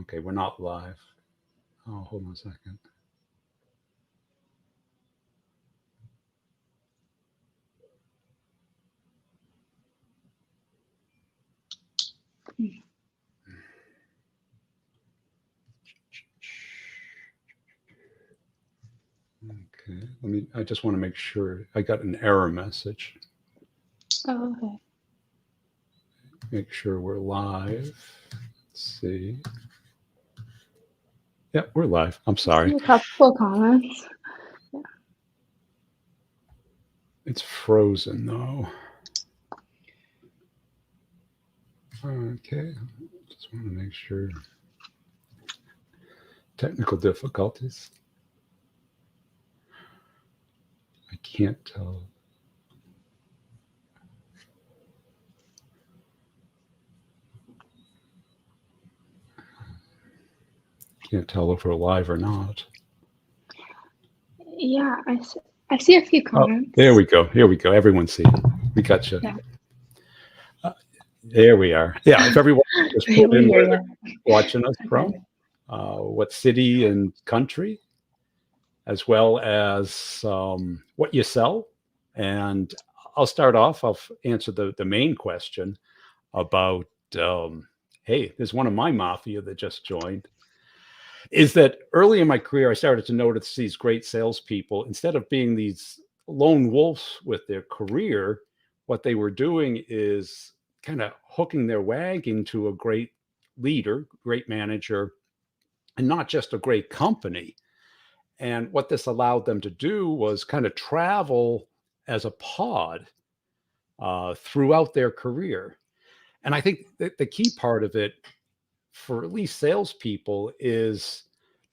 Okay, we're not live. Oh, hold on a second. Okay, I just want to make sure I got an error message. Oh, okay. Make sure we're live. Let's see. Yeah, we're live. I'm sorry. A couple of comments. It's frozen though. Okay, just want to make sure. Technical difficulties. I can't tell. Can't tell if we're live or not. Yeah, I see a few Oh, comments. there we go. Here we go. Everyone see. We got you. Yeah. There we are. Yeah, if everyone just put We in hear where you. they're watching us Okay. from, what city and country, as well as what you sell. And I'll start off. I'll answer the main question about, hey, there's one of my mafia that just joined. Is that early in my career, I started to notice these great salespeople, instead of being these lone wolves with their career, what they were doing is kind of hooking their wagon to a great leader, great manager, and not just a great company. And what this allowed them to do was kind of travel as a pod throughout their career. And I think that the key part of it for at least salespeople is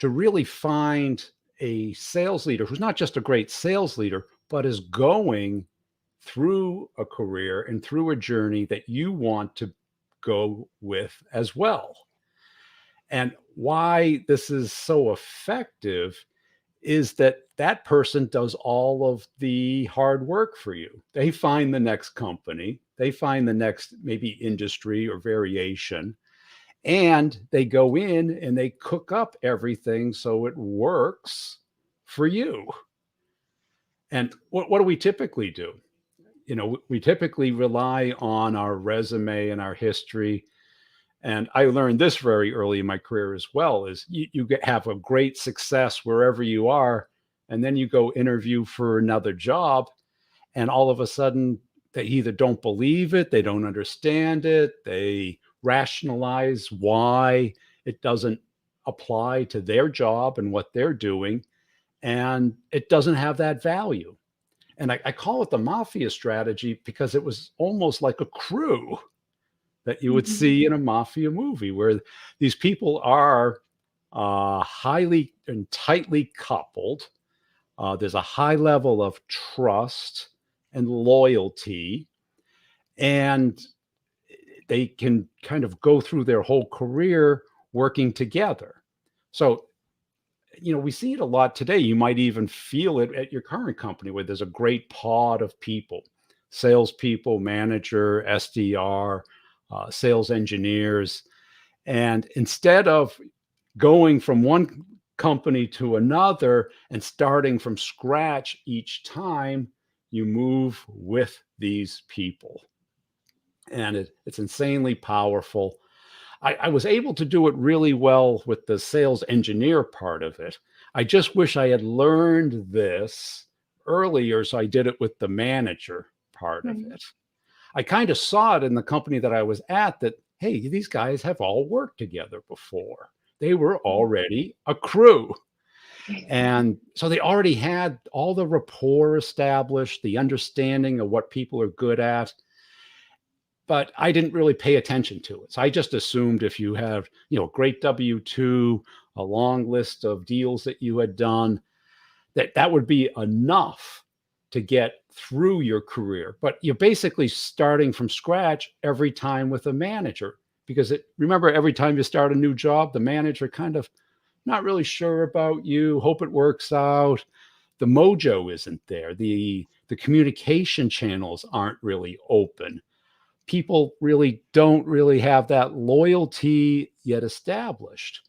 to really find a sales leader who's not just a great sales leader, but is going through a career and through a journey that you want to go with as well. And why this is so effective is that that person does all of the hard work for you. They find the next company, they find the next maybe industry or variation, and they go in and they cook up everything so it works for you. And what do we typically do? We typically rely on our resume and our history. And I learned this very early in my career as well, is have a great success wherever you are, and then you go interview for another job, and all of a sudden they either don't believe it, they don't understand it, they rationalize why it doesn't apply to their job and what they're doing, and it doesn't have that value. And I call it the mafia strategy because it was almost like a crew that you would Mhm. see in a mafia movie, where these people are highly and tightly coupled. There's a high level of trust and loyalty, and they can kind of go through their whole career working together. So, we see it a lot today. You might even feel it at your current company, where there's a great pod of people, salespeople, manager, SDR, sales engineers. And instead of going from one company to another and starting from scratch each time, you move with these people. And it's insanely powerful. I was able to do it really well with the sales engineer part of it. I just wish I had learned this earlier, so I did it with the manager part of Right. it. I kind of saw it in the company that I was at, that, hey, these guys have all worked together before. They were already a crew. And so they already had all the rapport established, the understanding of what people are good at. But I didn't really pay attention to it. So I just assumed if you have, a great W-2, a long list of deals that you had done, that would be enough to get through your career. But you're basically starting from scratch every time with a manager, because remember, every time you start a new job, the manager kind of not really sure about you, hope it works out. The mojo isn't there. The communication channels aren't really open. people really don't really have that loyalty yet established.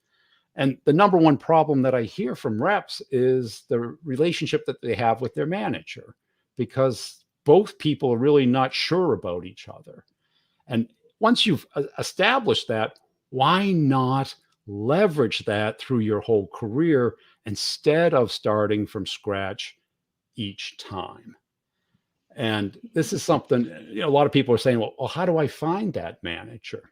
And the number one problem that I hear from reps is the relationship that they have with their manager, because both people are really not sure about each other. And once you've established that, why not leverage that through your whole career instead of starting from scratch each time? And this is something, a lot of people are saying, well, how do I find that manager?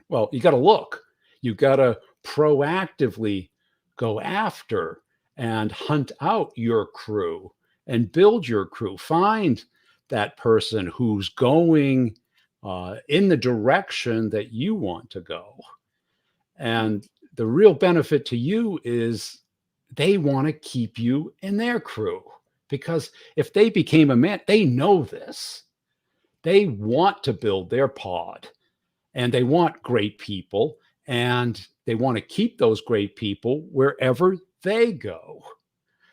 Well, you got to look. You got to proactively go after and hunt out your crew and build your crew. Find that person who's going in the direction that you want to go. And the real benefit to you is they want to keep you in their crew, because if they became a man, they know this. They want to build their pod, and they want great people, and they want to keep those great people wherever they go.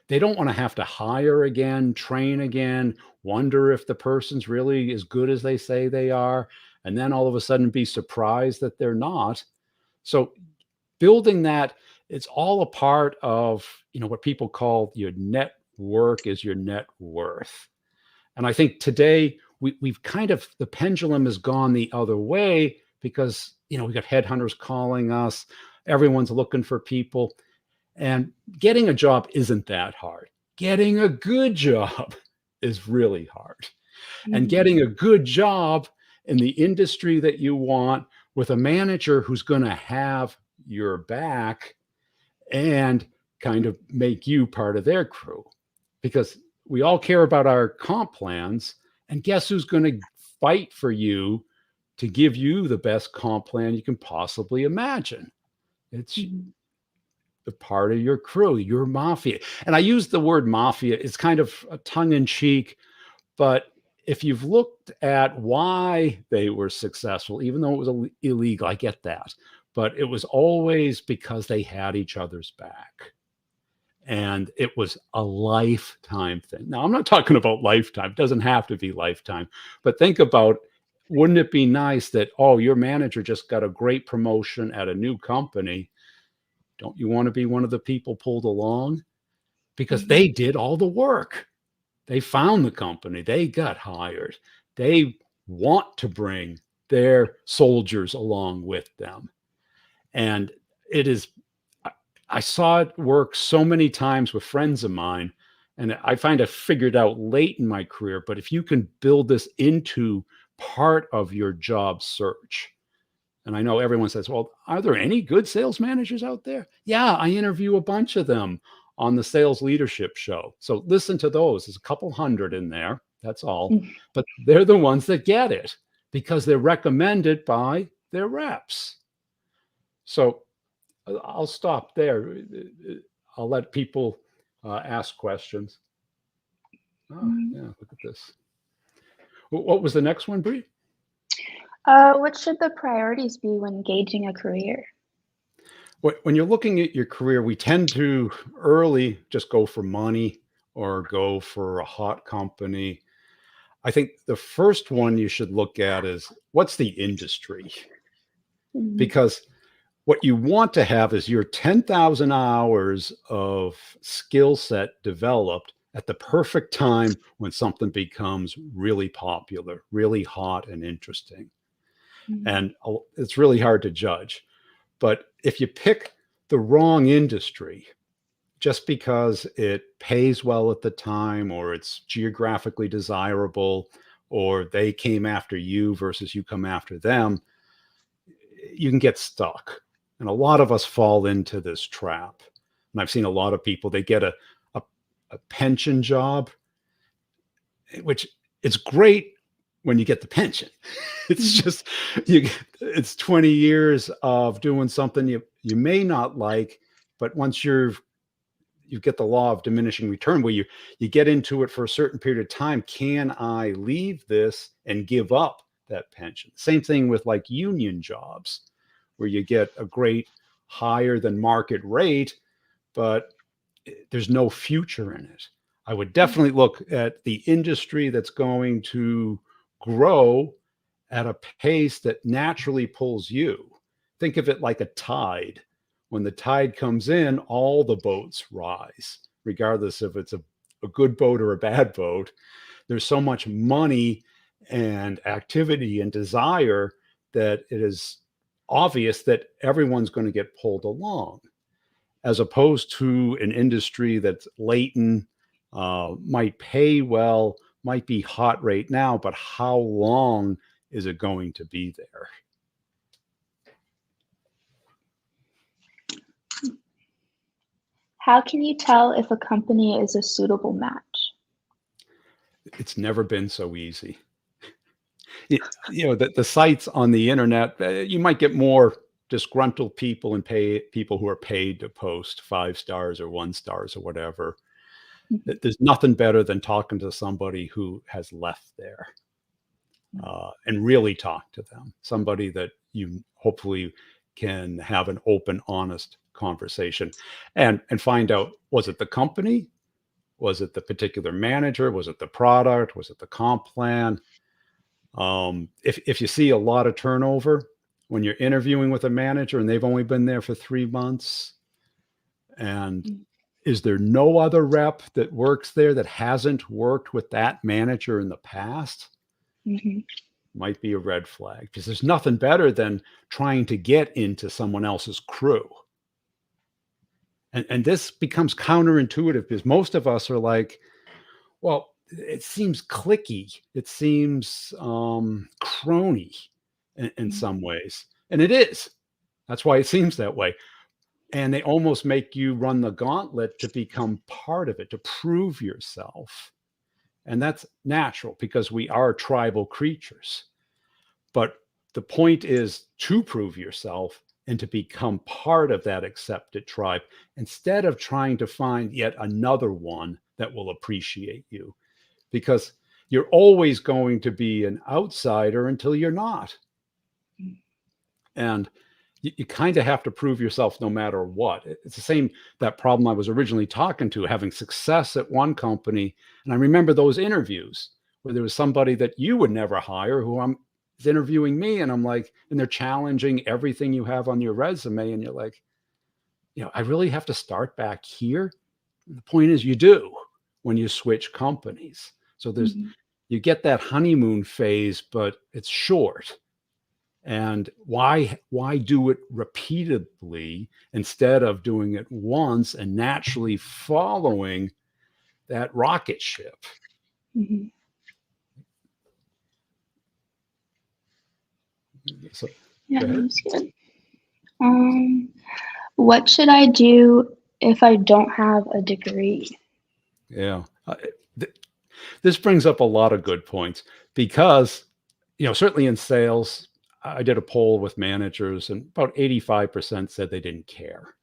They don't want to have to hire again, train again, wonder if the person's really as good as they say they are, and then all of a sudden be surprised that they're not. So building that, it's all a part of, what people call your network is your net worth. And I think today we've kind of, the pendulum has gone the other way, because, we've got headhunters calling us, everyone's looking for people, and getting a job isn't that hard. Getting a good job is really hard. And getting a good job in the industry that you want, with a manager who's going to have your back and kind of make you part of their crew, because we all care about our comp plans, and guess who's going to fight for you to give you the best comp plan you can possibly imagine? It's the part of your crew, your mafia. And I use the word mafia, it's kind of a tongue-in-cheek, but if you've looked at why they were successful, even though it was illegal, I get that, but it was always because they had each other's back. And it was a lifetime thing. Now, I'm not talking about lifetime. It doesn't have to be lifetime. But think about, wouldn't it be nice that, your manager just got a great promotion at a new company. Don't you want to be one of the people pulled along? Because they did all the work. They found the company. They got hired. They want to bring their soldiers along with them. And it is, I saw it work so many times with friends of mine, and I find I figured out late in my career, but if you can build this into part of your job search, and I know everyone says, well, are there any good sales managers out there? Yeah, I interview a bunch of them on the Sales Leadership Show. So listen to those. There's a couple hundred in there. That's all. But they're the ones that get it, because they're recommended by their reps. So I'll stop there. I'll let people ask questions. Oh, yeah, look at this. What was the next one, Bree? What should the priorities be when engaging a career? When you're looking at your career, we tend to early just go for money or go for a hot company. I think the first one you should look at is, what's the industry? Because what you want to have is your 10,000 hours of skill set developed at the perfect time when something becomes really popular, really hot and interesting. And it's really hard to judge. But if you pick the wrong industry, just because it pays well at the time, or it's geographically desirable, or they came after you versus you come after them, you can get stuck. And a lot of us fall into this trap. And I've seen a lot of people, they get a pension job, which it's great when you get the pension. It's just, it's 20 years of doing something you may not like, but once you get the law of diminishing return, where you get into it for a certain period of time. Can I leave this and give up that pension? Same thing with like union jobs, where you get a great higher than market rate, but there's no future in it. I would definitely look at the industry that's going to grow at a pace that naturally pulls you. Think of it like a tide. When the tide comes in, all the boats rise, regardless if it's a good boat or a bad boat. There's so much money and activity and desire that it is obvious that everyone's going to get pulled along, as opposed to an industry that's latent, might pay well, might be hot right now, but how long is it going to be there? How can you tell if a company is a suitable match? It's never been so easy. The sites on the internet, you might get more disgruntled people and people who are paid to post 5 stars or 1 stars or whatever. Mhm. There's nothing better than talking to somebody who has left there, and really talk to them. Somebody that you hopefully can have an open, honest conversation, and find out, was it the company? Was it the particular manager? Was it the product? Was it the comp plan? If you see a lot of turnover when you're interviewing with a manager and they've only been there for 3 months, and Mm. is there no other rep that works there that hasn't worked with that manager in the past? Mhm. Might be a red flag, because there's nothing better than trying to get into someone else's crew. And this becomes counterintuitive, because most of us are like, well, it seems clicky. It seems crony in Mm. some ways. And it is. That's why it seems that way. And they almost make you run the gauntlet to become part of it, to prove yourself. And that's natural, because we are tribal creatures. But the point is to prove yourself and to become part of that accepted tribe, instead of trying to find yet another one that will appreciate you, because you're always going to be an outsider until you're not. And you kind of have to prove yourself no matter what. It's the same, that problem I was originally talking to, having success at one company. And I remember those interviews where there was somebody that you would never hire who is interviewing me. And I'm like, and they're challenging everything you have on your resume. And you're like, I really have to start back here. The point is, you do when you switch companies. So Mhm. you get that honeymoon phase, but it's short. And why do it repeatedly instead of doing it once and naturally following that rocket ship? Mhm. So Yeah, go ahead. that's good. Um, what should I do if I don't have a degree? Yeah. This brings up a lot of good points, because, certainly in sales, I did a poll with managers and about 85% said they didn't care.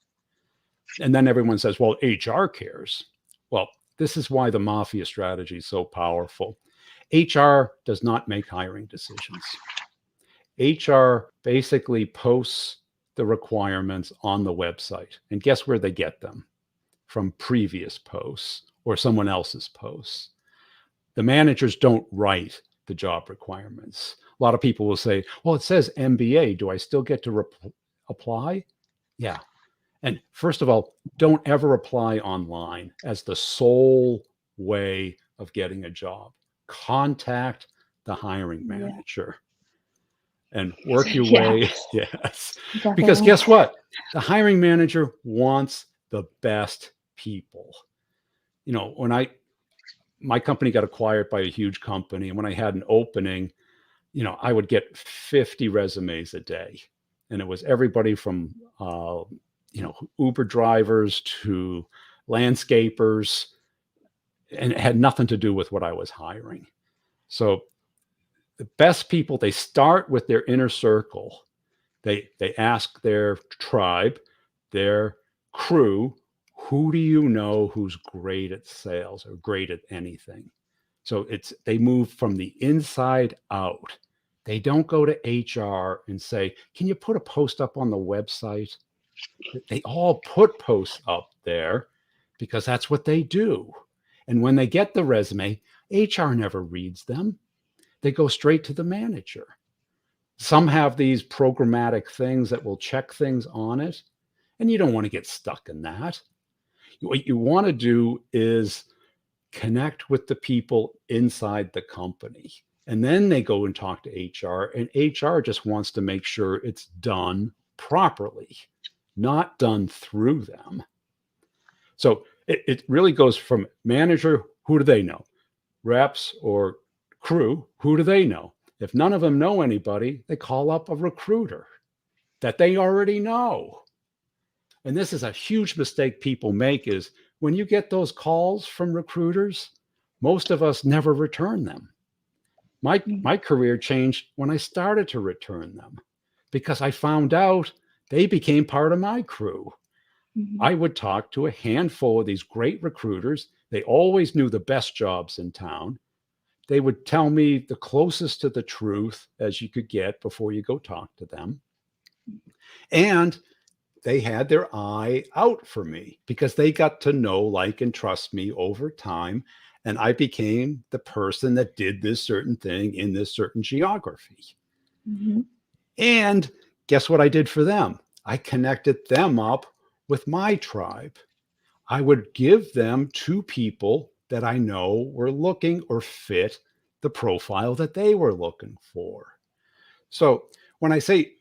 And then everyone says, well, HR cares. Well, this is why the Mafia strategy is so powerful. HR does not make hiring decisions. HR basically posts the requirements on the website. And guess where they get them? From previous posts or someone else's posts. The managers don't write the job requirements. A lot of people will say, well, it says MBA. Do I still get to apply? Yeah. And first of all, don't ever apply online as the sole way of getting a job. Contact the hiring Yeah. manager and work your Yeah, way. Yes. Because definitely. guess what? The hiring manager wants the best people. When my company got acquired by a huge company, and when I had an opening, I would get 50 resumes a day. And it was everybody from, Uber drivers to landscapers, and it had nothing to do with what I was hiring. So the best people, they start with their inner circle. They ask their tribe, their crew, who do you know who's great at sales or great at anything? So they move from the inside out. They don't go to HR and say, can you put a post up on the website? They all put posts up there because that's what they do. And when they get the resume, HR never reads them. They go straight to the manager. Some have these programmatic things that will check things on it, and you don't want to get stuck in that. What you want to do is connect with the people inside the company. And then they go and talk to HR, and HR just wants to make sure it's done properly, not done through them. So it really goes from manager, who do they know? Reps or crew, who do they know? If none of them know anybody, they call up a recruiter that they already know. And this is a huge mistake people make is when you get those calls from recruiters, most of us never return them. My career changed when I started to return them because I found out they became part of my crew. Mhm. I would talk to a handful of these great recruiters. They always knew the best jobs in town. They would tell me the closest to the truth as you could get before you go talk to them. And they had their eye out for me because they got to know, like, and trust me over time. And I became the person that did this certain thing in this certain geography. Mhm. And guess what I did for them? I connected them up with my tribe. I would give them two people that I know were looking or fit the profile that they were looking for. So when I say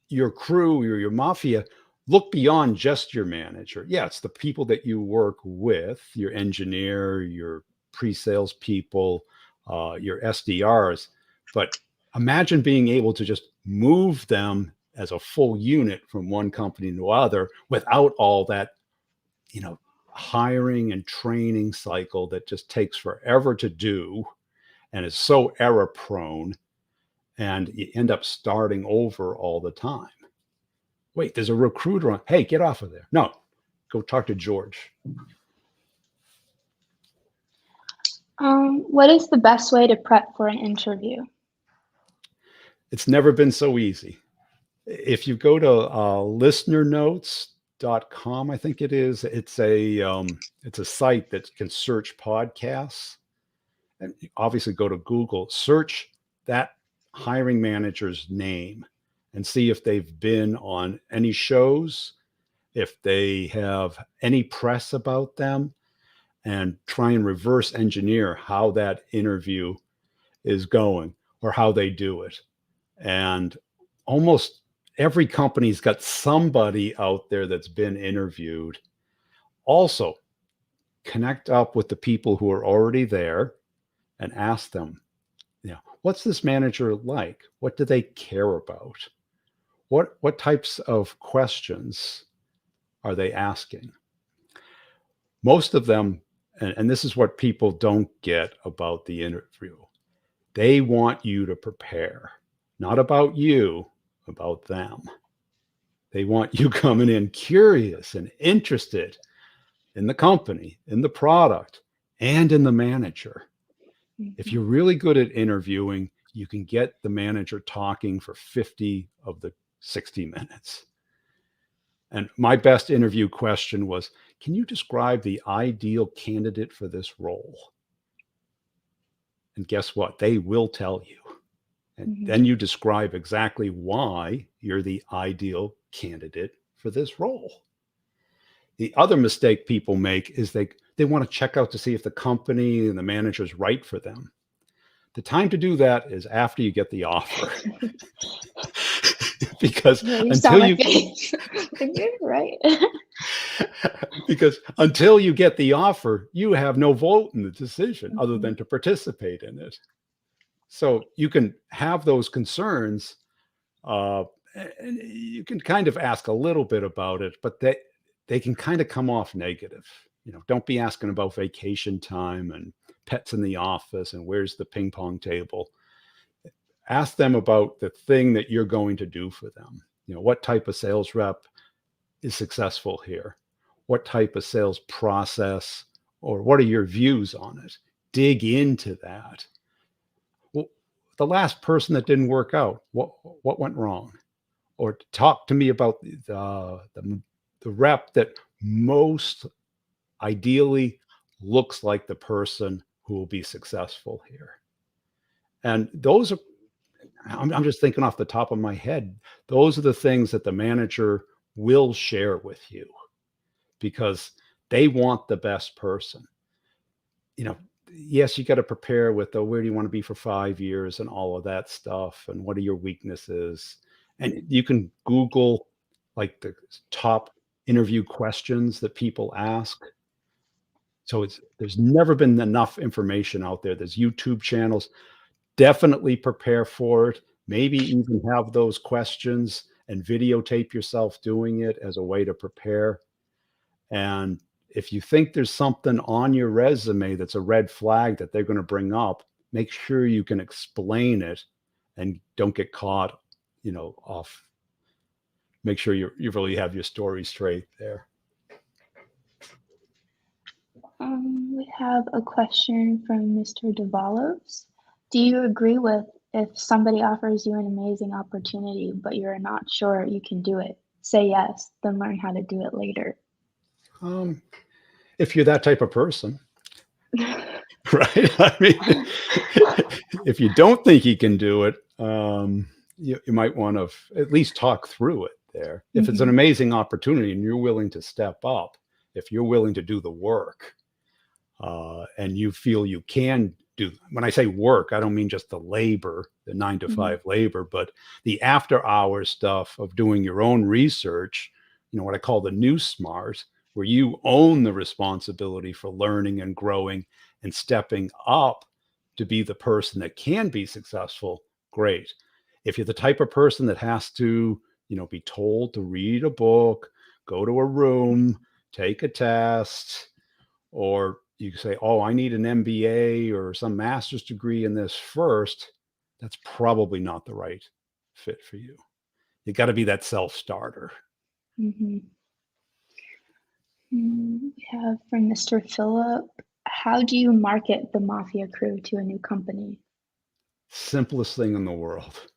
your crew, your mafia, look beyond just your manager. Yeah, it's the people that you work with, your engineer, your pre-sales people, your SDRs. But imagine being able to just move them as a full unit from one company to other without all that, you know, hiring and training cycle that just takes forever to do and is so error prone, and you end up starting over all the time. Wait, there's a recruiter on. Hey, get off of there. No, go talk to George. What is the best way to prep for an interview? It's never been so easy. If you go to listenernotes.com, I think it is, it's a site that can search podcasts. And obviously go to Google, search that hiring manager's name and see if they've been on any shows, if they have any press about them, and try and reverse engineer how that interview is going or how they do it. And almost every company's got somebody out there that's been interviewed. Also, connect up with the people who are already there and ask them, what's this manager like? What do they care about? What types of questions are they asking? Most of them, and this is what people don't get about the interview, they want you to prepare, not about you, about them. They want you coming in curious and interested in the company, in the product, and in the manager. If you're really good at interviewing, you can get the manager talking for 50 of the 60 minutes. And my best interview question was, can you describe the ideal candidate for this role? And guess what? They will tell you. And then you describe exactly why you're the ideal candidate for this role. The other mistake people make is they want to check out to see if the company and the manager is right for them. The time to do that is after you get the offer. Because Yeah, you saw until my you face. Like, you're right. because until you get the offer, you have no vote in the decision other than to participate in it. So you can have those concerns, and you can kind of ask a little bit about it, but they can kind of come off negative. Don't be asking about vacation time and pets in the office and where's the ping pong table. Ask them about the thing that you're going to do for them. What type of sales rep is successful here? What type of sales process, or what are your views on it? Dig into that. Well, the last person that didn't work out, what went wrong? Or talk to me about the rep that most ideally looks like the person who will be successful here. And those are, I'm just thinking off the top of my head. Those are the things that the manager will share with you because they want the best person. You know, yes, you got to prepare with the where do you want to be for 5 years and all of that stuff, and what are your weaknesses. And you can Google like the top interview questions that people ask. So there's never been enough information out there. There's YouTube channels. Definitely prepare for it. Maybe even have those questions and videotape yourself doing it as a way to prepare. And if you think there's something on your resume that's a red flag that they're going to bring up, make sure you can explain it and don't get caught, off. Make sure you really have your story straight there. We have a question from Mr. Davalos. Do you agree with if somebody offers you an amazing opportunity, but you're not sure you can do it, say yes, then learn how to do it later? If you're that type of person, right? I mean, if you don't think you can do it, you might want to at least talk through it there. If it's an amazing opportunity and you're willing to step up, if you're willing to do the work, and you feel you can do, when I say work, I don't mean just the labor, the 9 to 5 labor, but the after hours stuff of doing your own research, what I call the new smart, where you own the responsibility for learning and growing and stepping up to be the person that can be successful. Great. If you're the type of person that has to, be told to read a book, go to a room, take a test, or you say, oh, I need an MBA or some master's degree in this first, that's probably not the right fit for you. You got to be that self-starter. We have from Mr. Phillip, how do you market the Mafia Crew to a new company? Simplest thing in the world.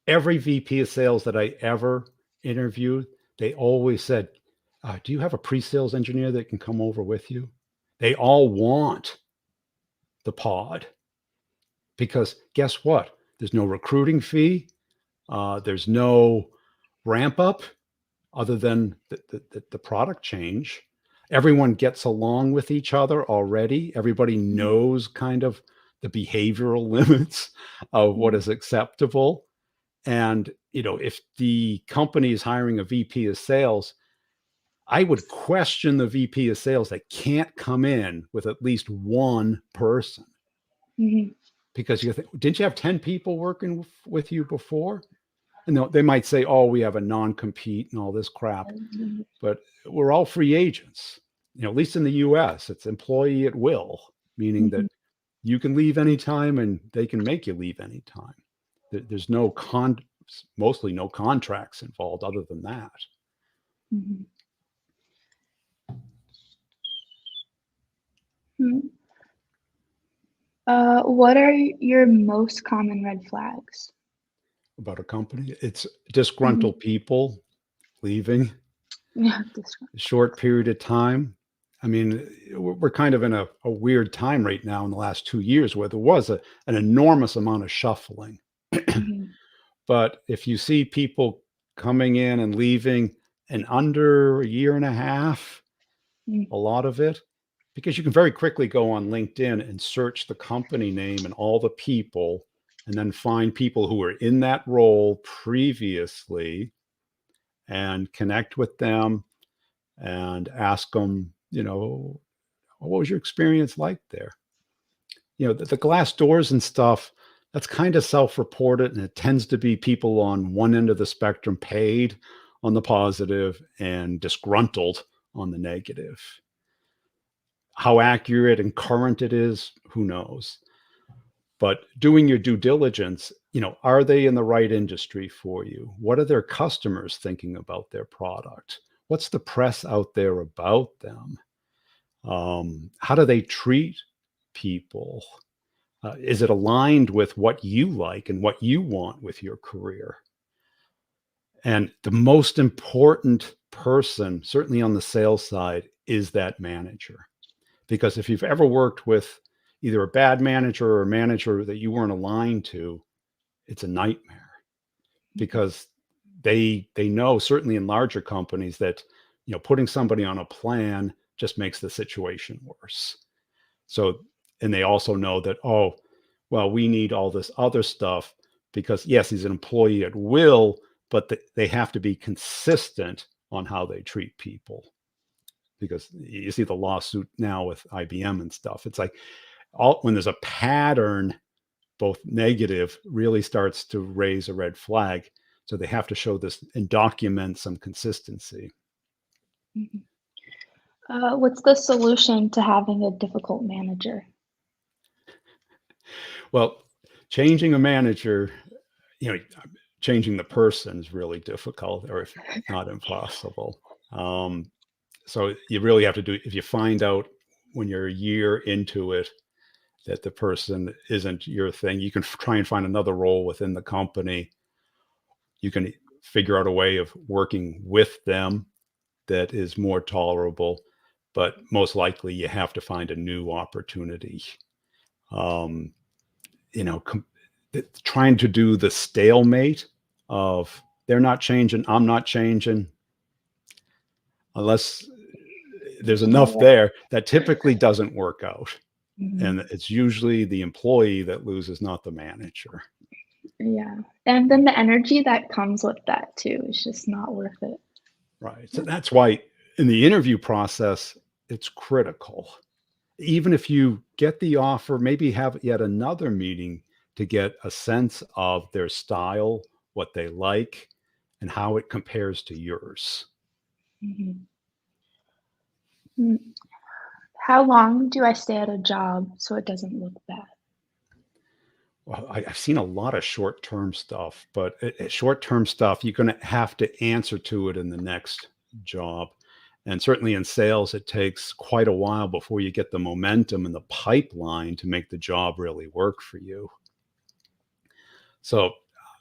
Every VP of sales that I ever interviewed, they always said, do you have a pre-sales engineer that can come over with you? They all want the pod because guess what? There's no recruiting fee. There's no ramp up other than the product change. Everyone gets along with each other already. Everybody knows kind of the behavioral limits of what is acceptable. And, if the company is hiring a VP of sales, I would question the VP of sales that can't come in with at least one person. Because you think, didn't you have 10 people working with you before? And they might say, oh, we have a non-compete and all this crap. But we're all free agents. At least in the US, it's employee at will, meaning that you can leave anytime and they can make you leave anytime. There's mostly no contracts involved other than that. What are your most common red flags? About a company? It's disgruntled people leaving a short period of time. I mean, we're kind of in a weird time right now in the last 2 years where there was an enormous amount of shuffling. But if you see people coming in and leaving in under a year and a half, a lot of it, because you can very quickly go on LinkedIn and search the company name and all the people, and then find people who were in that role previously and connect with them and ask them, what was your experience like there? The glass doors and stuff, that's kind of self-reported, and it tends to be people on one end of the spectrum paid on the positive and disgruntled on the negative. How accurate and current it is, who knows? But doing your due diligence, are they in the right industry for you? What are their customers thinking about their product? What's the press out there about them? How do they treat people? Is it aligned with what you like and what you want with your career? And the most important person, certainly on the sales side, is that manager. Because if you've ever worked with, either a bad manager or a manager that you weren't aligned to, it's a nightmare because they know, certainly in larger companies, that putting somebody on a plan just makes the situation worse. So, and they also know that, oh, well, we need all this other stuff because yes, he's an employee at will, but they have to be consistent on how they treat people. Because you see the lawsuit now with IBM and stuff. It's like when there's a pattern, both negative, really starts to raise a red flag. So they have to show this and document some consistency. What's the solution to having a difficult manager? Well, changing a manager, changing the person is really difficult, or if not impossible. So you really have to do, if you find out when you're a year into it that the person isn't your thing, you can try and find another role within the company. You can figure out a way of working with them that is more tolerable, but most likely you have to find a new opportunity. Trying to do the stalemate of they're not changing, I'm not changing, unless there's enough there, that typically doesn't work out. And it's usually the employee that loses, not the manager. Yeah. And then the energy that comes with that too is just not worth it. Right. So that's why in the interview process, it's critical. Even if you get the offer, maybe have yet another meeting to get a sense of their style, what they like, and how it compares to yours. How long do I stay at a job so it doesn't look bad? Well, I've seen a lot of short-term stuff, but short-term stuff, you're going to have to answer to it in the next job. And certainly in sales, it takes quite a while before you get the momentum and the pipeline to make the job really work for you. So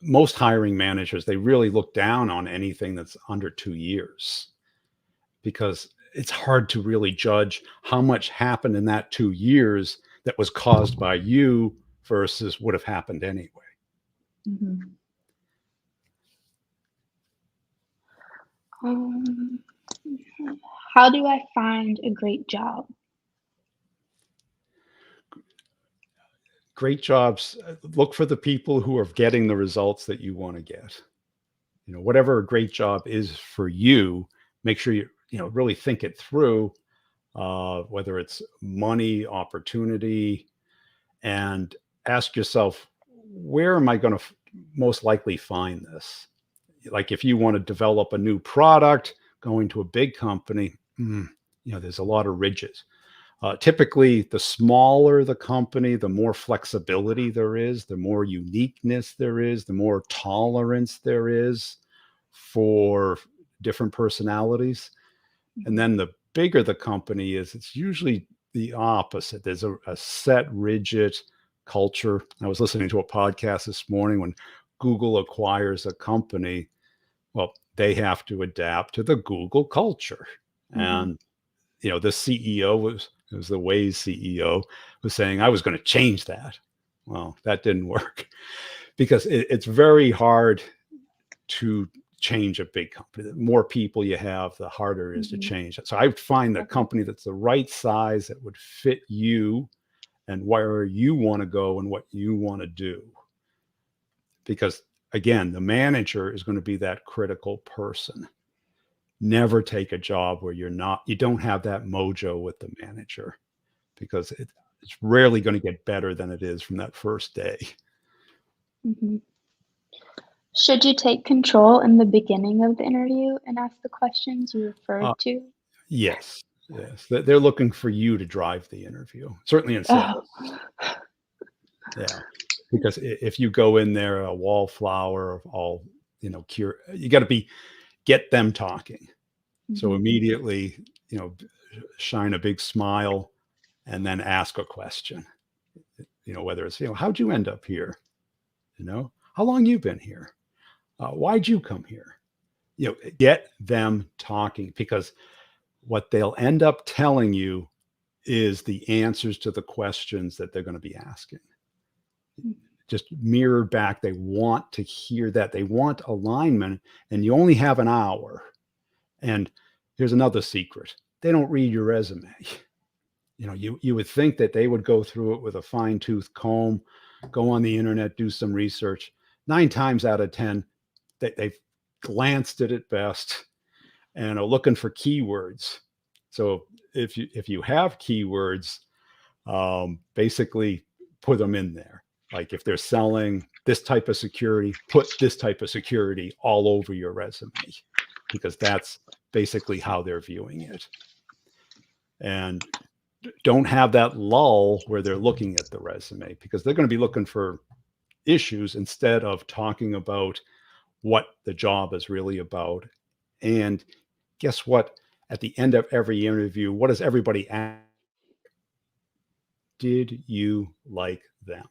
most hiring managers, they really look down on anything that's under 2 years because it's hard to really judge how much happened in that 2 years that was caused by you versus would have happened anyway. How do I find a great job? Great jobs, look for the people who are getting the results that you want to get. Whatever a great job is for you, make sure you really think it through, whether it's money, opportunity, and ask yourself, where am I going to most likely find this? Like if you want to develop a new product, going to a big company, there's a lot of ridges. Typically, the smaller the company, the more flexibility there is, the more uniqueness there is, the more tolerance there is for different personalities. And then the bigger the company is, it's usually the opposite. There's a set, rigid culture. I was listening to a podcast this morning when Google acquires a company. Well, they have to adapt to the Google culture. And, the CEO was the Waze CEO was saying, I was going to change that. Well, that didn't work because it's very hard to change a big company. The more people you have, the harder it is to change. So I would find the company that's the right size that would fit you and where you want to go and what you want to do. Because again, the manager is going to be that critical person. Never take a job where you don't have that mojo with the manager, because it's rarely going to get better than it is from that first day. Should you take control in the beginning of the interview and ask the questions you referred to? Yes. They're looking for you to drive the interview, certainly in sales. Yeah. Because if you go in there a wallflower, all, you got to get them talking. So immediately, shine a big smile and then ask a question, whether it's, how'd you end up here? How long you been here? Why'd you come here? Get them talking, because what they'll end up telling you is the answers to the questions that they're going to be asking. Mhm. Just mirrored back. They want to hear that. They want alignment, and you only have an hour. And here's another secret. They don't read your resume. You would think that they would go through it with a fine-tooth comb, go on the internet, do some research. 9 times out of 10, they've glanced at it best and are looking for keywords. So if you have keywords, basically put them in there. Like if they're selling this type of security, put this type of security all over your resume, because that's basically how they're viewing it. And don't have that lull where they're looking at the resume, because they're going to be looking for issues instead of talking about what the job is really about. And guess what? At the end of every interview, what does everybody ask? Did you like them?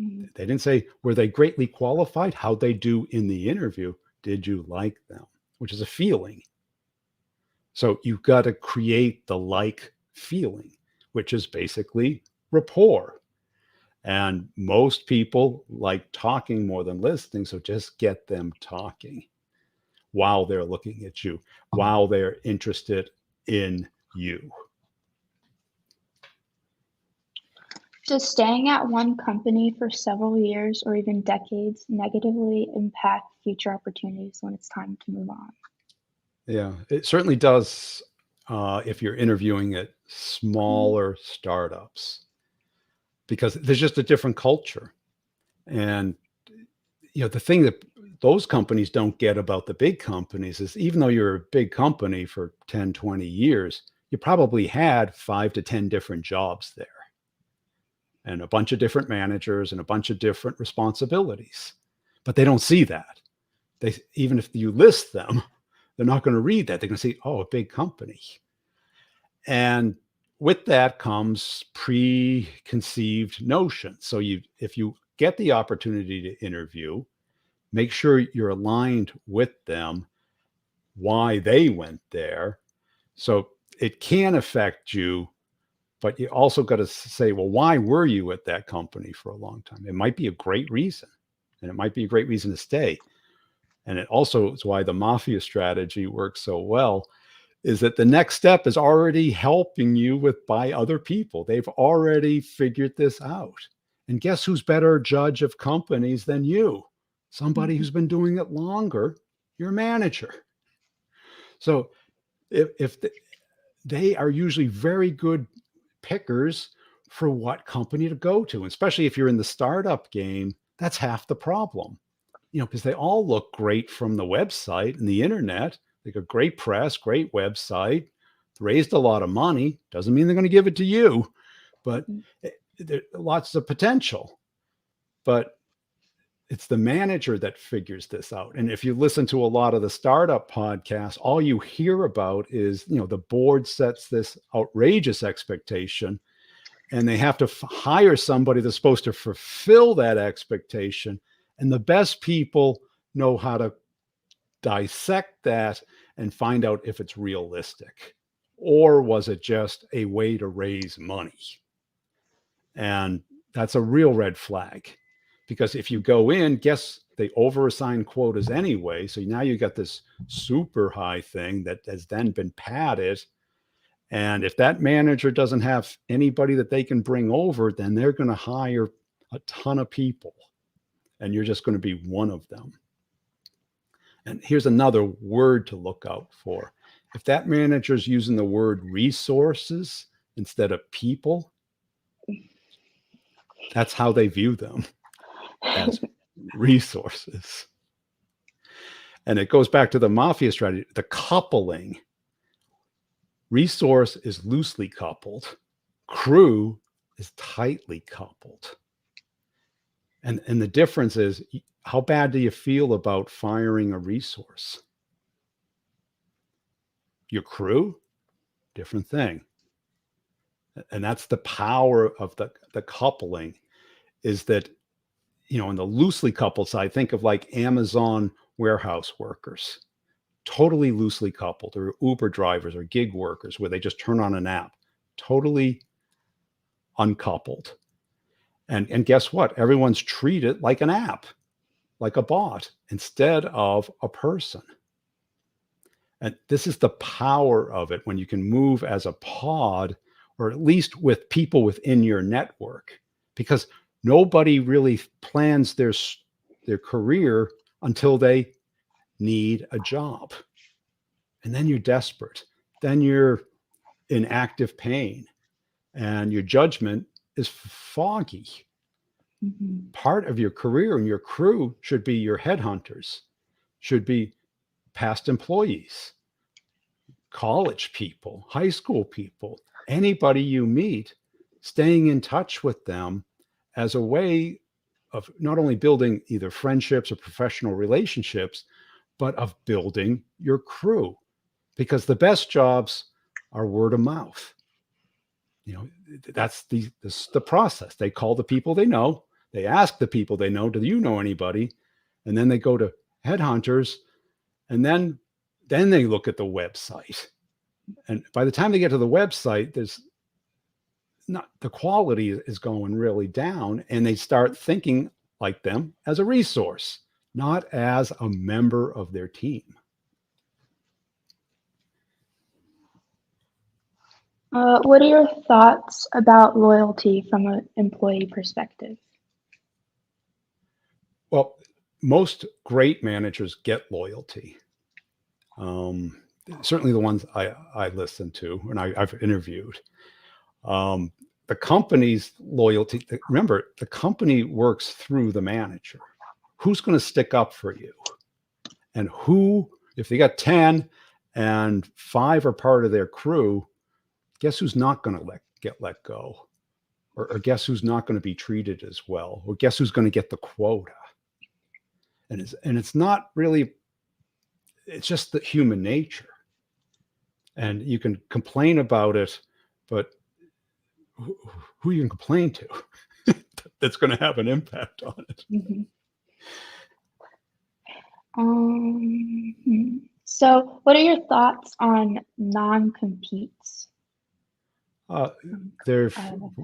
Mhm. They didn't say, were they greatly qualified? How'd they do in the interview? Did you like them? Which is a feeling. So you've got to create the like feeling, which is basically rapport. And most people like talking more than listening. So just get them talking while they're looking at you, while they're interested in you. Does staying at one company for several years or even decades negatively impact future opportunities when it's time to move on? Yeah, it certainly does if you're interviewing at smaller startups, because there's just a different culture. And the thing that those companies don't get about the big companies is, even though you're a big company for 10, 20 years, you probably had 5 to 10 different jobs there, and a bunch of different managers and a bunch of different responsibilities. But they don't see that. Even if you list them, they're not going to read that. They're going to see, oh, a big company. And with that comes preconceived notions. So if you get the opportunity to interview, make sure you're aligned with them, why they went there. So it can affect you, but you also got to say, well, why were you at that company for a long time? It might be a great reason, and it might be a great reason to stay. And it also is why the Mafia strategy works so well, is that the next step is already helping you by other people. They've already figured this out. And guess who's better judge of companies than you? Somebody who's been doing it longer, your manager. So if they are usually very good pickers for what company to go to, especially if you're in the startup game. That's half the problem, because they all look great from the website and the internet. They got great press, great website, raised a lot of money. Doesn't mean they're going to give it to you, but there's lots of potential. But it's the manager that figures this out. And if you listen to a lot of the startup podcasts, all you hear about is, the board sets this outrageous expectation, and they have to hire somebody that's supposed to fulfill that expectation. And the best people know how to dissect that and find out if it's realistic, or was it just a way to raise money? And that's a real red flag, because if you go in, guess they overassign quotas anyway. So now you got this super high thing that has then been padded. And if that manager doesn't have anybody that they can bring over, then they're going to hire a ton of people, and you're just going to be one of them. And here's another word to look out for. If that manager is using the word resources instead of people, that's how they view them, as resources. And it goes back to the Mafia strategy, the coupling. Resource is loosely coupled. Crew is tightly coupled. And the difference is, how bad do you feel about firing a resource? Your crew, different thing. And that's the power of the coupling, is that, in the loosely coupled side, think of like Amazon warehouse workers, totally loosely coupled, or Uber drivers or gig workers, where they just turn on an app. totally uncoupled. And guess what? Everyone's treated like an app, like a bot, instead of a person. And this is the power of it when you can move as a pod, or at least with people within your network, because nobody really plans their career until they need a job. And then you're desperate. Then you're in active pain and your judgment is foggy. Mm-hmm. Part of your career and your crew should be your headhunters, should be past employees, college people, high school people, anybody you meet, staying in touch with them as a way of not only building either friendships or professional relationships, but of building your crew. Because the best jobs are word of mouth. You know, that's the process. They call the people they know, they ask the people they know, do you know anybody? And then they go to headhunters, and then they look at the website. And by the time they get to the website, there's not, the quality is going really down, and they start thinking like them as a resource, not as a member of their team. What are your thoughts about loyalty from an employee perspective? Well, most great managers get loyalty. Certainly the ones I listen to and I've interviewed. The company's loyalty, remember, the company works through the manager. Who's going to stick up for you? And who, if they got 10 and 5 are part of their crew, guess who's not going to get let go? Or guess who's not going to be treated as well? Or guess who's going to get the quota? And it's not really, it's just the human nature. And you can complain about it, but who you can complain to that's going to have an impact on it. Mm-hmm. So what are your thoughts on non-competes? They're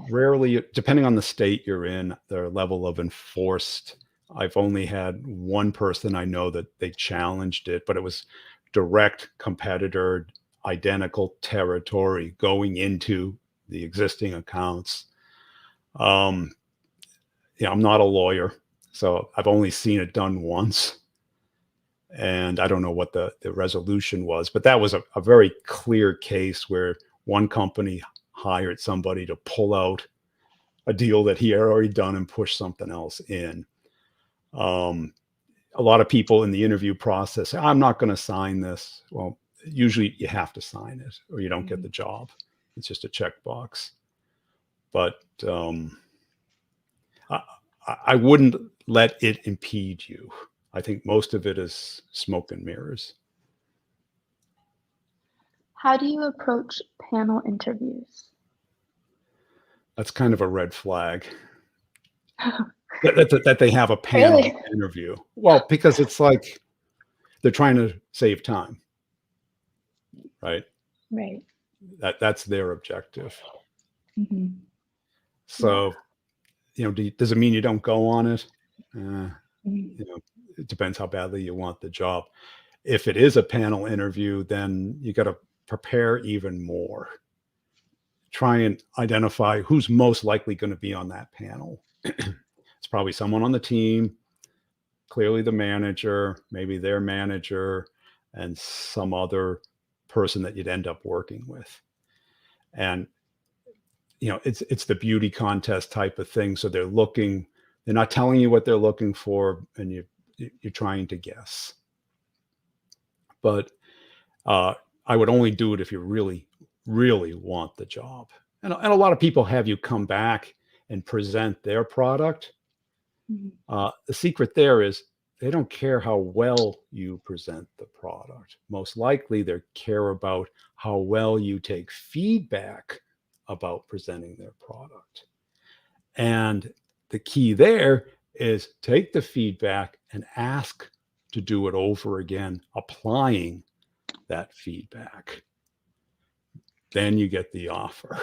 rarely, depending on the state you're in, their level of enforced. I've only had one person I know that they challenged it, but it was direct competitor, identical territory going into the existing accounts. I'm not a lawyer, so I've only seen it done once. And I don't know what the resolution was, but that was a very clear case where one company hired somebody to pull out a deal that he had already done and push something else in. A lot of people in the interview process say, I'm not going to sign this. Well, usually you have to sign it or you don't get the job. It's just a checkbox. But I wouldn't let it impede you. I think most of it is smoke and mirrors. How do you approach panel interviews? That's kind of a red flag. that they have a panel Really? interview. Well, because it's like they're trying to save time, right? Right. That's their objective. Mm-hmm. So, does it mean you don't go on it? Mm-hmm. It depends how badly you want the job. If it is a panel interview, then you got to prepare even more. Try and identify who's most likely going to be on that panel. It's probably someone on the team, clearly the manager, maybe their manager, and some other person that you'd end up working with. And it's the beauty contest type of thing. So they're not telling you what they're looking for, and you're trying to guess. But I would only do it if you really, really want the job. And a lot of people have you come back and present their product. Mm-hmm. The secret there is they don't care how well you present the product. Most likely they care about how well you take feedback about presenting their product. And the key there is take the feedback and ask to do it over again, applying that feedback. Then you get the offer.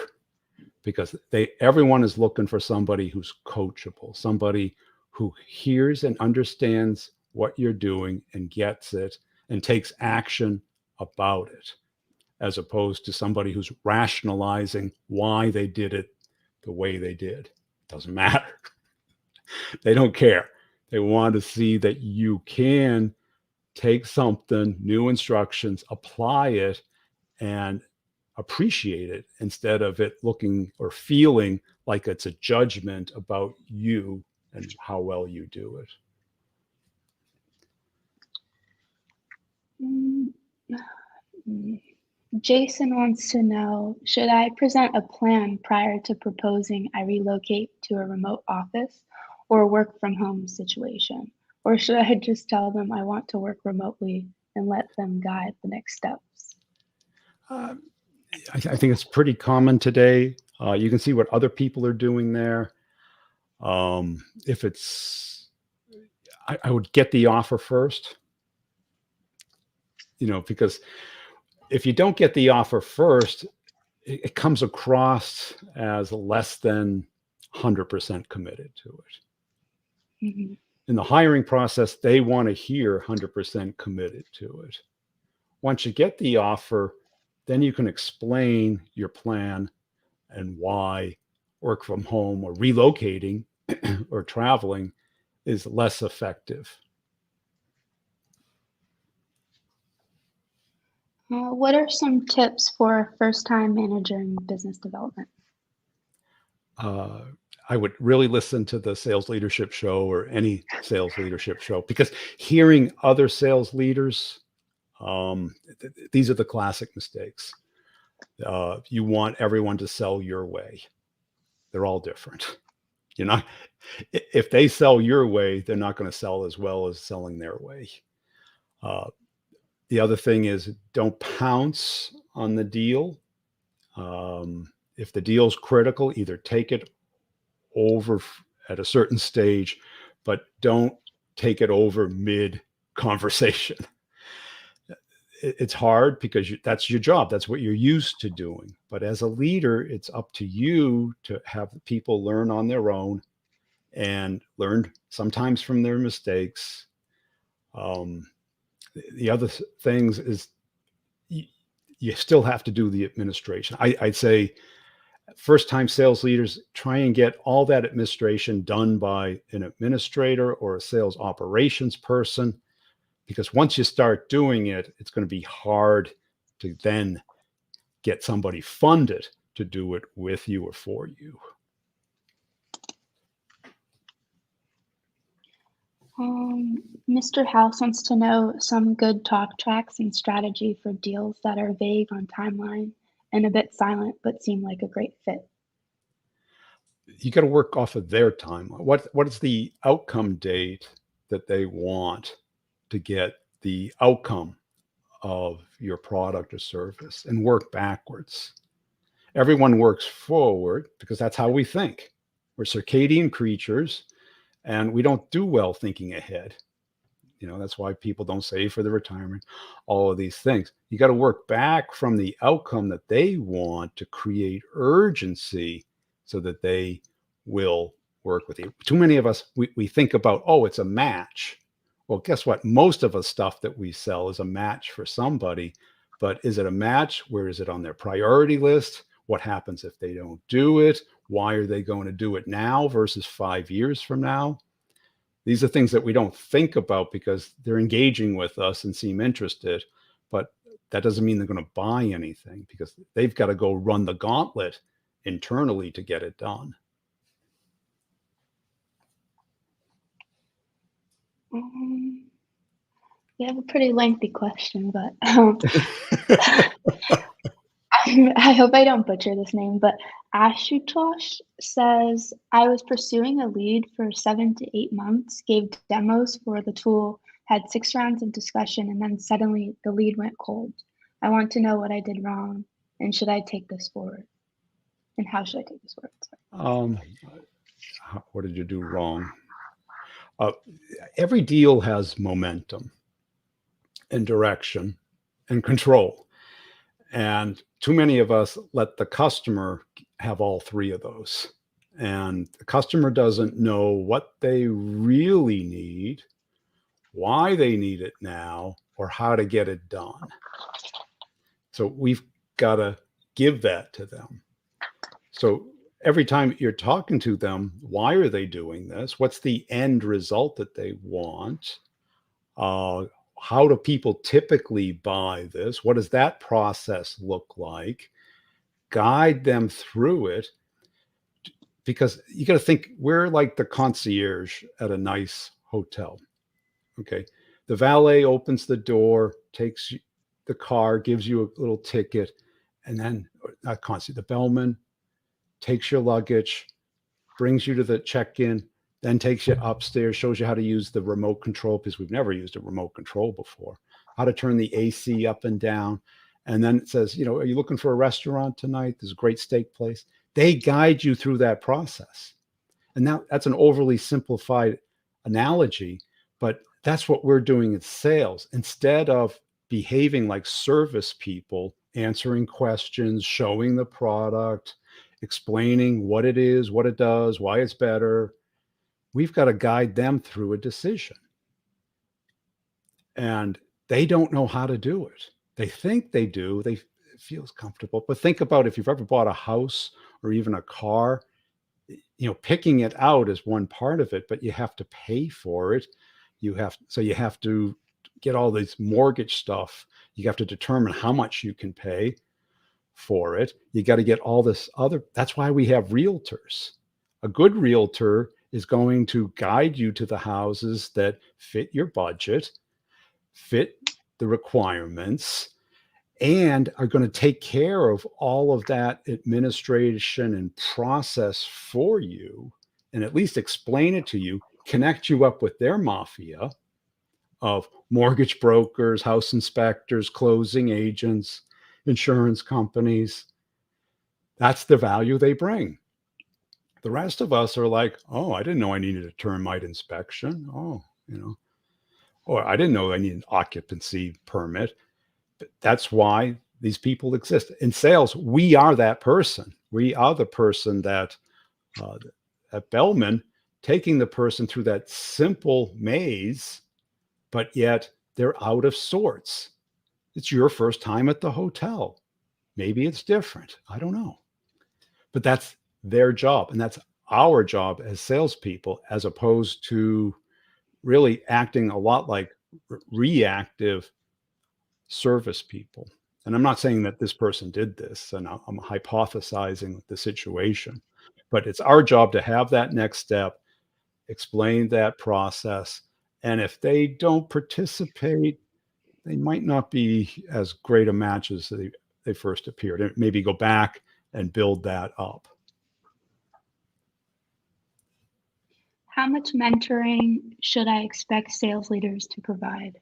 because everyone is looking for somebody who's coachable, somebody who hears and understands what you're doing and gets it and takes action about it, as opposed to somebody who's rationalizing why they did it the way they did. Doesn't matter. They don't care. They want to see that you can take something, new instructions, apply it, and appreciate it instead of it looking or feeling like it's a judgment about you and how well you do it. Jason wants to know, should I present a plan prior to proposing I relocate to a remote office or work from home situation? Or should I just tell them I want to work remotely and let them guide the next steps? I think it's pretty common today. You can see what other people are doing there. If it's, I would get the offer first, because if you don't get the offer first, it comes across as less than 100% committed to it. Mm-hmm. In the hiring process, they want to hear 100% committed to it. Once you get the offer, then you can explain your plan and why work from home or relocating or traveling is less effective. What are some tips for a first-time manager in business development? I would really listen to the sales leadership show or any sales leadership show, because hearing other sales leaders, these are the classic mistakes. You want everyone to sell your way. They're all different. If they sell your way, they're not going to sell as well as selling their way. The other thing is, don't pounce on the deal. If the deal's critical, either take it over at a certain stage, but don't take it over mid conversation. It's hard because that's your job. That's what you're used to doing. But as a leader, it's up to you to have people learn on their own and learn sometimes from their mistakes. The other things is you still have to do the administration. I'd say first-time sales leaders, try and get all that administration done by an administrator or a sales operations person, because once you start doing it, it's going to be hard to then get somebody funded to do it with you or for you. Mr. House wants to know some good talk tracks and strategy for deals that are vague on timeline and a bit silent but seem like a great fit. You got to work off of their time. What is the outcome date that they want to get the outcome of your product or service, and work backwards. Everyone works forward because that's how we think. We're circadian creatures, and we don't do well thinking ahead. That's why people don't save for their retirement, all of these things. You got to work back from the outcome that they want to create urgency so that they will work with you. Too many of us, we think about, it's a match. Well, guess what? Most of the stuff that we sell is a match for somebody, but is it a match? Where is it on their priority list? What happens if they don't do it? Why are they going to do it now versus 5 years from now? These are things that we don't think about because they're engaging with us and seem interested, but that doesn't mean they're going to buy anything, because they've got to go run the gauntlet internally to get it done. We have a pretty lengthy question, but I hope I don't butcher this name, but Ashutosh says, I was pursuing a lead for 7 to 8 months, gave demos for the tool, had 6 rounds of discussion, and then suddenly the lead went cold. I want to know what I did wrong, and should I take this forward? And how should I take this forward? What did you do wrong? Every deal has momentum and direction and control. And too many of us let the customer have all three of those. And the customer doesn't know what they really need, why they need it now, or how to get it done. So we've got to give that to them. So every time you're talking to them, why are they doing this? What's the end result that they want? Uh, how do people typically buy this? What does that process look like? Guide them through it, because you got to think we're like the concierge at a nice hotel. Okay. The valet opens the door, takes the car, gives you a little ticket, and then not concierge, the bellman takes your luggage, brings you to the check-in, then takes you upstairs, shows you how to use the remote control, because we've never used a remote control before, how to turn the AC up and down. And then it says, are you looking for a restaurant tonight? There's a great steak place. They guide you through that process. And now that's an overly simplified analogy, but that's what we're doing in sales. Instead of behaving like service people, answering questions, showing the product, explaining what it is, what it does, why it's better, we've got to guide them through a decision. And they don't know how to do it. They think they do. It feels comfortable. But think about if you've ever bought a house or even a car, picking it out is one part of it, but you have to pay for it. You have to get all this mortgage stuff. You have to determine how much you can pay for it. You got to get all this other. That's why we have realtors. A good realtor is going to guide you to the houses that fit your budget, fit the requirements, and are going to take care of all of that administration and process for you, and at least explain it to you, connect you up with their mafia of mortgage brokers, house inspectors, closing agents, insurance companies. That's the value they bring. The rest of us are like, oh, I didn't know I needed a termite inspection. Oh, or I didn't know I needed an occupancy permit. That's why these people exist. In sales, we are that person. We are the person that at Bellman, taking the person through that simple maze, but yet they're out of sorts. It's your first time at the hotel. Maybe it's different. I don't know. But that's their job. And that's our job as salespeople, as opposed to really acting a lot like reactive service people. And I'm not saying that this person did this, and I'm hypothesizing the situation, but it's our job to have that next step, explain that process. And if they don't participate, they might not be as great a match as they first appeared. And maybe go back and build that up. How much mentoring should I expect sales leaders to provide?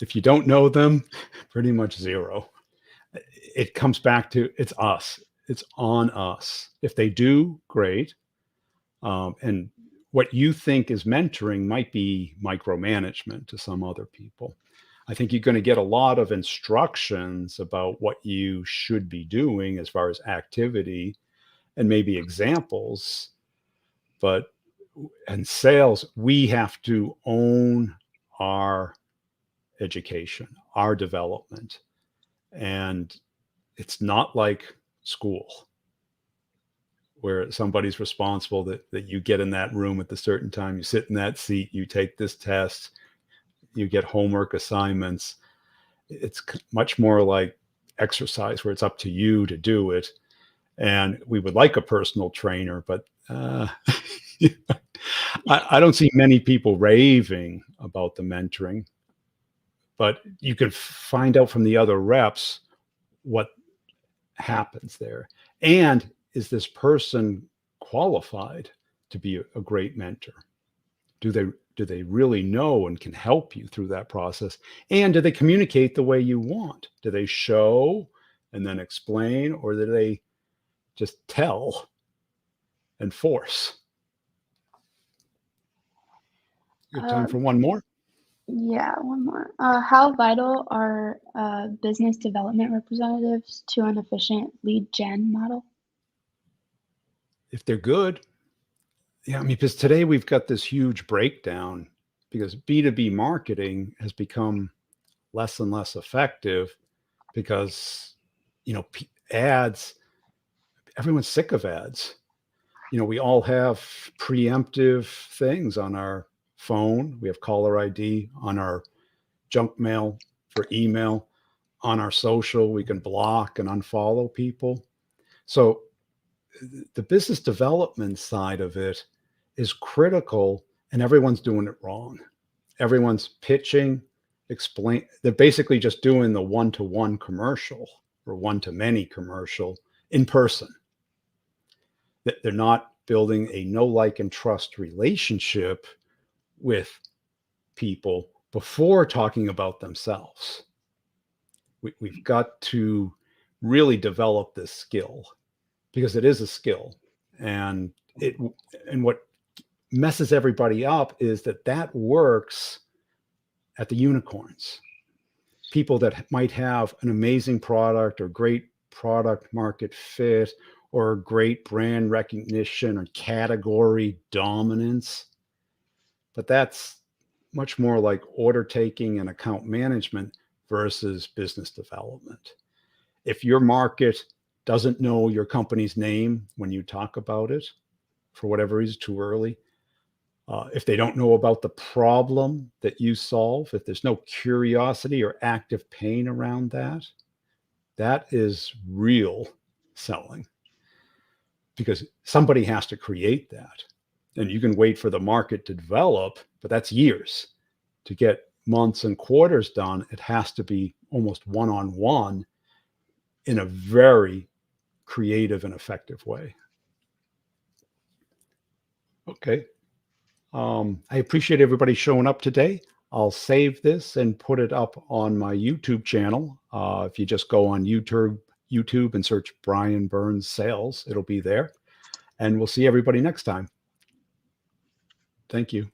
If you don't know them, pretty much zero. It comes back to it's us. It's on us. If they do, great. And what you think is mentoring might be micromanagement to some other people. I think you're going to get a lot of instructions about what you should be doing as far as activity and maybe examples. But in sales, we have to own our education, our development. And it's not like school where somebody's responsible that you get in that room at a certain time, you sit in that seat, you take this test, you get homework assignments. It's much more like exercise where it's up to you to do it. And we would like a personal trainer, but I don't see many people raving about the mentoring. But you could find out from the other reps what happens there. And is this person qualified to be a great mentor? Do they really know and can help you through that process? And do they communicate the way you want? Do they show and then explain, or do they just tell and force? You have time for one more? Yeah, one more. How vital are business development representatives to an efficient lead gen model? If they're good, yeah, I mean, because today we've got this huge breakdown because B2B marketing has become less and less effective because, ads, everyone's sick of ads. We all have preemptive things on our phone. We have caller ID on our junk mail for email. On our social, we can block and unfollow people. So the business development side of it is critical, and everyone's doing it wrong. Everyone's pitching, they're basically just doing the one-to-one commercial or one-to-many commercial in person. They're not building a know, like, and trust relationship with people before talking about themselves. We've got to really develop this skill because it is a skill. And what messes everybody up is that works at the unicorns. People that might have an amazing product or great product market fit or great brand recognition or category dominance. But that's much more like order taking and account management versus business development. If your market doesn't know your company's name when you talk about it, for whatever reason, too early, if they don't know about the problem that you solve, if there's no curiosity or active pain around that, that is real selling because somebody has to create that. And you can wait for the market to develop, but that's years. To get months and quarters done, it has to be almost one-on-one in a very creative and effective way. Okay. I appreciate everybody showing up today. I'll save this and put it up on my YouTube channel. If you just go on YouTube and search Brian Burns Sales, it'll be there. And we'll see everybody next time. Thank you.